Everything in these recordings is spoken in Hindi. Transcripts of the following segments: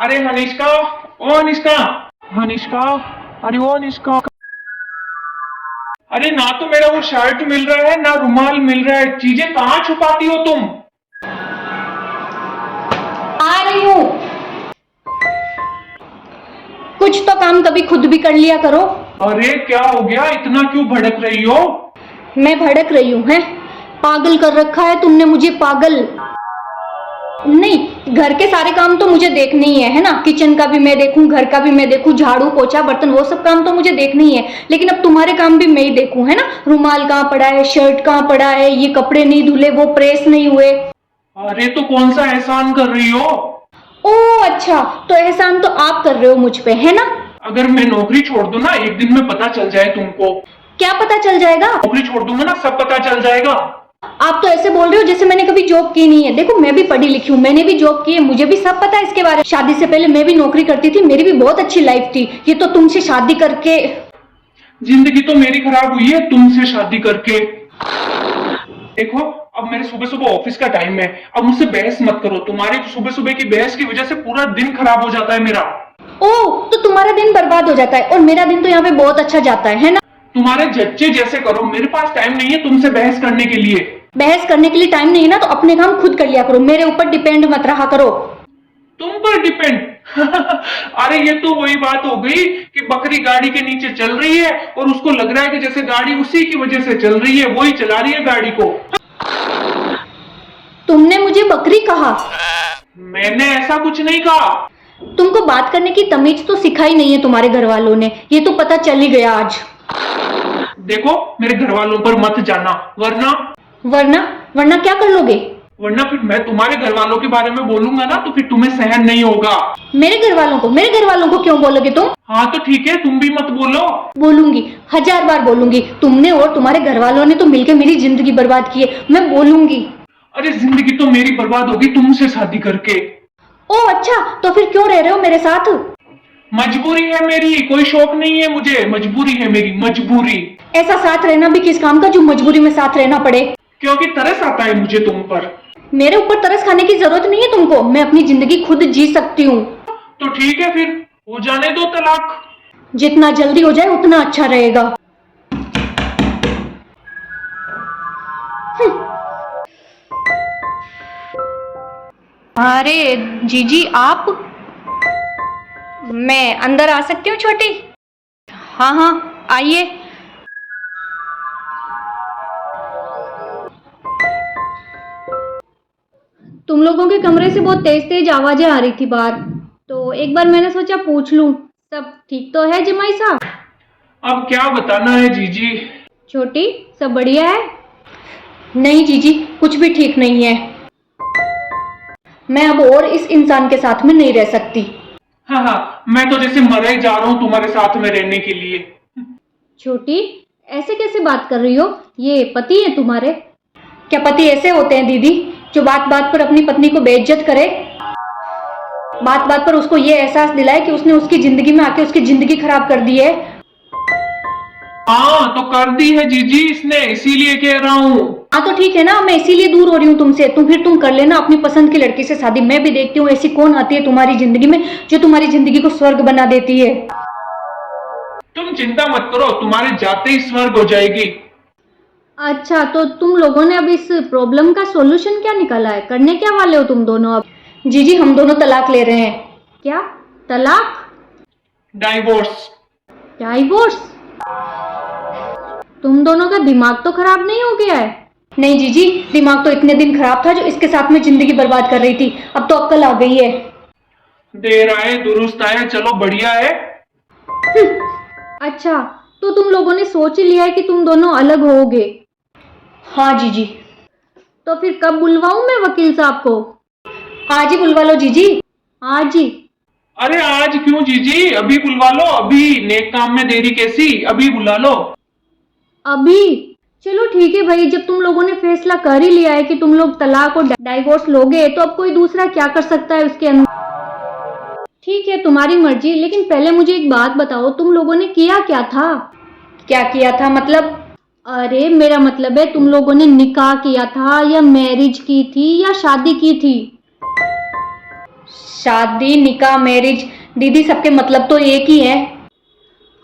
अरे हनिष्का, ओ हनिष्का, हनिष्का, अरे ओ हनिष्का। अरे ना तो मेरा वो शर्ट मिल रहा है ना रुमाल मिल रहा है, चीजें कहाँ छुपाती हो तुम? आ रही हूँ। कुछ तो काम कभी खुद भी कर लिया करो। अरे क्या हो गया, इतना क्यों भड़क रही हो? मैं भड़क रही हूँ, हैं? पागल कर रखा है तुमने मुझे, पागल। नहीं, घर के सारे काम तो मुझे देखने ही है ना? किचन का भी मैं देखूं, घर का भी मैं देखूं, झाड़ू पोछा बर्तन वो सब काम तो मुझे देखने ही है। लेकिन अब तुम्हारे काम भी मैं ही देखूं, है ना? रुमाल कहाँ पड़ा है, शर्ट कहाँ पड़ा है, ये कपड़े नहीं धुले, वो प्रेस नहीं हुए। अरे तो कौन सा एहसान कर रही हो? ओह अच्छा, तो एहसान तो आप कर रहे हो मुझ पे, है ना? अगर मैं नौकरी छोड़ दूं ना, एक दिन में पता चल जाए तुमको। क्या पता चल जाएगा? नौकरी छोड़ दूंगा ना, सब पता चल जाएगा। आप तो ऐसे बोल रहे हो जैसे मैंने कभी जॉब की नहीं है। देखो, मैं भी पढ़ी लिखी हूँ, मैंने भी जॉब की है, मुझे भी सब पता है इसके बारे में। शादी से पहले मैं भी नौकरी करती थी, मेरी भी बहुत अच्छी लाइफ थी। ये तो तुमसे शादी करके। जिंदगी तो मेरी खराब हुई है तुमसे शादी करके। देखो, अब मेरे सुबह सुबह ऑफिस का टाइम है, अब मुझसे बहस मत करो। तुम्हारी सुबह सुबह की बहस की वजह से पूरा दिन खराब हो जाता है मेरा। ओह, तो तुम्हारा दिन बर्बाद हो जाता है और मेरा दिन तो यहाँ पे बहुत अच्छा जाता है ना? तुम्हारे जच्चे जैसे करो, मेरे पास टाइम नहीं है तुमसे बहस करने के लिए। बहस करने के लिए टाइम नहीं है ना, तो अपने काम खुद कर लिया करो, मेरे ऊपर डिपेंड मत रहा करो। तुम पर डिपेंड? अरे ये तो वही बात हो गई कि बकरी गाड़ी के नीचे चल रही है और उसको लग रहा है कि जैसे गाड़ी उसी की वजह से चल रही है, वही चला रही है गाड़ी को। तुमने मुझे बकरी कहा? मैंने ऐसा कुछ नहीं कहा। तुमको बात करने की तमीज तो सिखाई नहीं है तुम्हारे घर वालों ने, ये तो पता चल ही गया आज। देखो, मेरे घर वालों पर मत जाना, वरना वरना? वरना क्या कर लोगे? वरना फिर मैं तुम्हारे घर वालों के बारे में बोलूंगा ना, तो फिर तुम्हें सहन नहीं होगा। मेरे घर वालों को क्यों बोलोगे तुम? हाँ तो ठीक है, तुम भी मत बोलो। बोलूंगी, 1000 बार बोलूंगी। तुमने और तुम्हारे घर वालों ने तो मिलकर मेरी जिंदगी बर्बाद की है, मैं बोलूंगी। अरे जिंदगी तो मेरी बर्बाद होगी तुमसे शादी करके। ओह अच्छा, तो फिर क्यों रह रहे हो मेरे साथ? मजबूरी है मेरी, कोई शौक नहीं है मुझे, मजबूरी है मेरी, मजबूरी। ऐसा साथ रहना भी किस काम का जो मजबूरी में साथ रहना पड़े? क्योंकि तरस आता है मुझे तुम पर। मेरे ऊपर तरस खाने की जरूरत नहीं है तुमको, मैं अपनी जिंदगी खुद जी सकती हूँ। तो ठीक है, फिर हो जाने दो तलाक। जितना जल्दी हो जाए उतना अच्छा रहेगा। अरे जीजी, आप? मैं अंदर आ सकती हूँ छोटी? हाँ हाँ, आइए। तुम लोगों के कमरे से बहुत तेज तेज आवाजें आ रही थी बाहर, तो एक बार मैंने सोचा पूछ लूं, सब ठीक तो है जमाई साहब? अब क्या बताना है जीजी। छोटी, सब बढ़िया है? नहीं जीजी, कुछ भी ठीक नहीं है। मैं अब और इस इंसान के साथ में नहीं रह सकती। हाँ हाँ, मैं तो जैसे मरा ही जा रहा हूँ तुम्हारे साथ में रहने के लिए। छोटी, ऐसे कैसे बात कर रही हो? ये पति है तुम्हारे? क्या पति ऐसे होते हैं दीदी, जो बात बात पर अपनी पत्नी को बेइज्जत करे, बात बात पर उसको ये एहसास दिलाए कि उसने उसकी जिंदगी में आके उसकी जिंदगी खराब कर दी है? हाँ तो कर दी है जीजी इसने, इसीलिए कह रहा हूँ। हाँ तो ठीक है ना, मैं इसीलिए दूर हो रही हूँ तुमसे। फिर तुम कर लेना अपनी पसंद की लड़की से शादी। मैं भी देखती हूँ ऐसी कौन आती है तुम्हारी जिंदगी में जो तुम्हारी जिंदगी को स्वर्ग बना देती है। तुम चिंता मत करो, तुम्हारे जाते ही स्वर्ग हो जाएगी। अच्छा, तो तुम लोगों ने अब इस प्रॉब्लम का सॉल्यूशन क्या निकाला है? करने क्या वाले हो तुम दोनों अब? जी हम दोनों तलाक ले रहे हैं। क्या? तलाक? डाइवोर्स। डाइवोर्स? तुम दोनों का दिमाग तो खराब नहीं हो गया है? नहीं जीजी, दिमाग तो इतने दिन खराब था जो इसके साथ में जिंदगी बर्बाद कर रही थी, अब तो अक्ल आ गई है। देर आए दुरुस्त आए, चलो बढ़िया है। अच्छा, तो तुम लोगों ने सोच ही लिया है कि तुम दोनों अलग होगे? हाँ जीजी। तो फिर कब बुलवाऊं मैं वकील साहब को? आज ही बुलवा लो जीजी, आज ही। अरे आज क्यों जीजी, अभी बुलवा लो, अभी नेक काम में देरी कैसी, अभी बुला लो। अभी? चलो ठीक है भाई, जब तुम लोगों ने फैसला कर ही लिया है कि तुम लोग तलाक और डाइवोर्स लोगे, तो अब कोई दूसरा क्या कर सकता है उसके अंदर? ठीक है, तुम्हारी मर्जी, लेकिन पहले मुझे एक बात बताओ, तुम लोगों ने किया क्या था? क्या किया था मतलब? अरे मेरा मतलब है, तुम लोगों ने निकाह किया था या मैरिज की थी या शादी की थी? शादी, निकाह, मैरिज दीदी सबके मतलब तो एक ही है।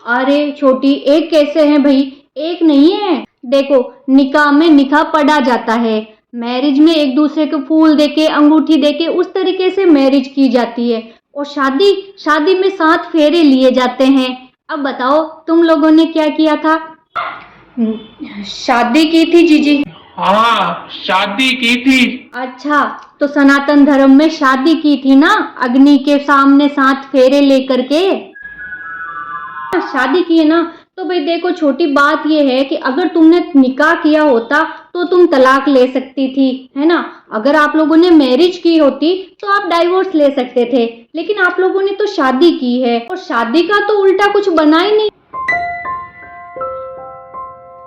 अरे छोटी, एक कैसे है भाई? एक नहीं है। देखो, निकाह में निकाह पढ़ा जाता है, मैरिज में एक दूसरे को फूल देके अंगूठी देके उस तरीके से मैरिज की जाती है, और शादी, शादी में 7 फेरे लिए जाते हैं। अब बताओ तुम लोगों ने क्या किया था? शादी की थी जीजी। हाँ, शादी की थी। अच्छा, तो सनातन धर्म में शादी की थी ना, अग्नि के सामने 7 फेरे लेकर के शादी की है ना। तो भाई देखो, छोटी बात यह है कि अगर तुमने निकाह किया होता तो तुम तलाक ले सकती थी, है ना। अगर आप लोगों ने मैरिज की होती तो आप डाइवोर्स ले सकते थे, लेकिन आप लोगों ने तो शादी की है, और शादी का तो उल्टा कुछ बना ही नहीं।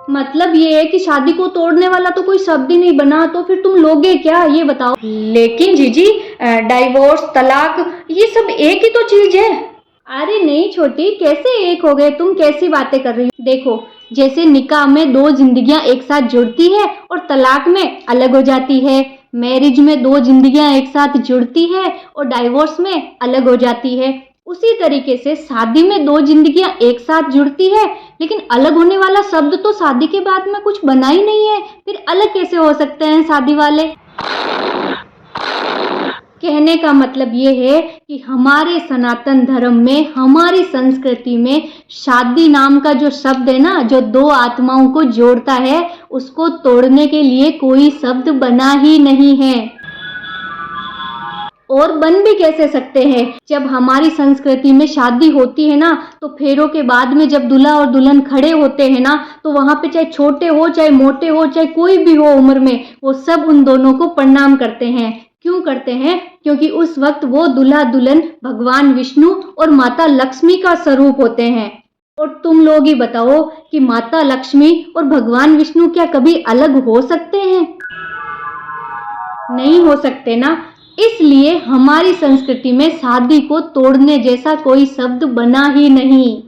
मतलब ये है कि शादी को तोड़ने वाला तो कोई शब्द ही नहीं बना, तो फिर तुम लोगे क्या, ये बताओ। लेकिन जीजी, डाइवोर्स, तलाक, ये सब एक ही तो चीज है। अरे नहीं छोटी, कैसे एक हो गए? तुम कैसी बातें कर रही हो? देखो, जैसे निकाह में 2 जिंदगियां एक साथ जुड़ती है और तलाक में अलग हो जाती है, मैरिज में 2 जिंदगियां एक साथ जुड़ती है और डाइवोर्स में अलग हो जाती है, उसी तरीके से शादी में 2 जिंदगियां एक साथ जुड़ती है, लेकिन अलग होने वाला शब्द तो शादी के बाद में कुछ बना ही नहीं है। फिर अलग कैसे हो सकते हैं शादी वाले? कहने का मतलब ये है कि हमारे सनातन धर्म में, हमारी संस्कृति में शादी नाम का जो शब्द है ना, जो 2 आत्माओं को जोड़ता है, उसको तोड़ने के लिए कोई शब्द बना ही नहीं है। और बन भी कैसे सकते हैं? जब हमारी संस्कृति में शादी होती है ना, तो फेरों के बाद में जब दूल्हा और दुल्हन खड़े होते हैं ना, तो वहां पे चाहे छोटे हो, चाहे मोटे हो, चाहे कोई भी हो उम्र में, वो सब उन दोनों को प्रणाम करते हैं। क्यों करते हैं? क्योंकि उस वक्त वो दूल्हा दुल्हन भगवान विष्णु और माता लक्ष्मी का स्वरूप होते हैं। और तुम लोग ही बताओ कि माता लक्ष्मी और भगवान विष्णु क्या कभी अलग हो सकते हैं? नहीं हो सकते ना। इसलिए हमारी संस्कृति में शादी को तोड़ने जैसा कोई शब्द बना ही नहीं।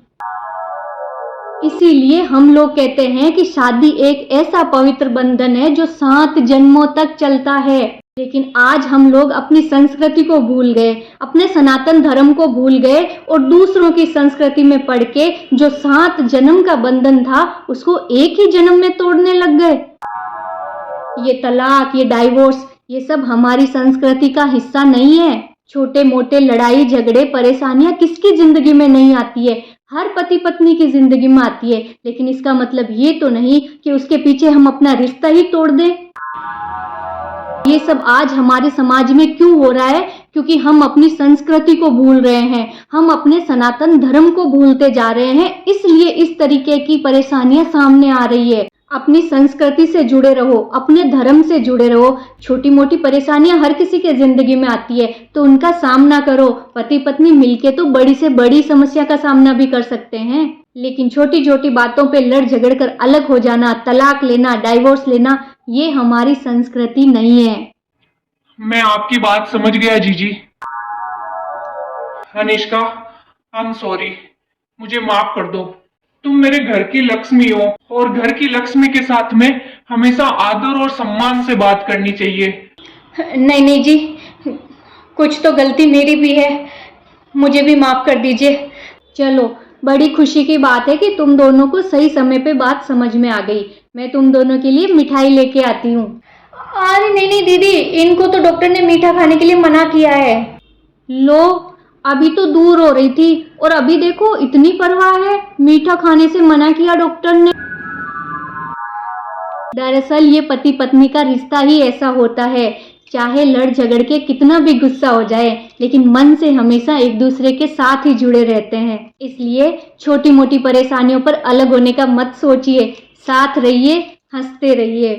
इसीलिए हम लोग कहते हैं कि शादी एक ऐसा पवित्र बंधन है जो 7 जन्मों तक चलता है। लेकिन आज हम लोग अपनी संस्कृति को भूल गए, अपने सनातन धर्म को भूल गए, और दूसरों की संस्कृति में पढ़ के जो 7 जन्म का बंधन था उसको एक ही जन्म में तोड़ने लग गए। ये तलाक, ये डाइवोर्स, ये सब हमारी संस्कृति का हिस्सा नहीं है। छोटे मोटे लड़ाई झगड़े परेशानियां किसकी जिंदगी में नहीं आती है? हर पति पत्नी की जिंदगी में आती है, लेकिन इसका मतलब ये तो नहीं कि उसके पीछे हम अपना रिश्ता ही तोड़ दें। ये सब आज हमारे समाज में क्यों हो रहा है? क्योंकि हम अपनी संस्कृति को भूल रहे हैं, हम अपने सनातन धर्म को भूलते जा रहे हैं, इसलिए इस तरीके की परेशानियां सामने आ रही है। अपनी संस्कृति से जुड़े रहो, अपने धर्म से जुड़े रहो। छोटी मोटी परेशानियां हर किसी के जिंदगी में आती है, तो उनका सामना करो। पति पत्नी मिलके तो बड़ी से बड़ी समस्या का सामना भी कर सकते हैं, लेकिन छोटी छोटी बातों पे लड़ झगड़ कर अलग हो जाना, तलाक लेना, डाइवोर्स लेना, ये हमारी संस्कृति नहीं है। मैं आपकी बात समझ गया जीजी। अनिष्का, आई एम सॉरी, मुझे माफ कर दो। तुम मेरे घर की लक्ष्मी हो, और घर की लक्ष्मी के साथ में हमेशा आदर और सम्मान से बात करनी चाहिए। नहीं नहीं जी, कुछ तो गलती मेरी भी है, मुझे भी माफ कर दीजिए। चलो, बड़ी खुशी की बात है कि तुम दोनों को सही समय पे बात समझ में आ गई। मैं तुम दोनों के लिए मिठाई लेके आती हूँ। अरे नहीं नहीं दीदी, इनको तो डॉक्टर ने मीठा खाने के लिए मना किया है। लो, अभी तो दूर हो रही थी और अभी देखो इतनी परवाह है, मीठा खाने से मना किया डॉक्टर ने। दरअसल ये पति पत्नी का रिश्ता ही ऐसा होता है, चाहे लड़ झगड़ के कितना भी गुस्सा हो जाए, लेकिन मन से हमेशा एक दूसरे के साथ ही जुड़े रहते हैं। इसलिए छोटी मोटी परेशानियों पर अलग होने का मत सोचिए, साथ रहिए, हंसते रहिए।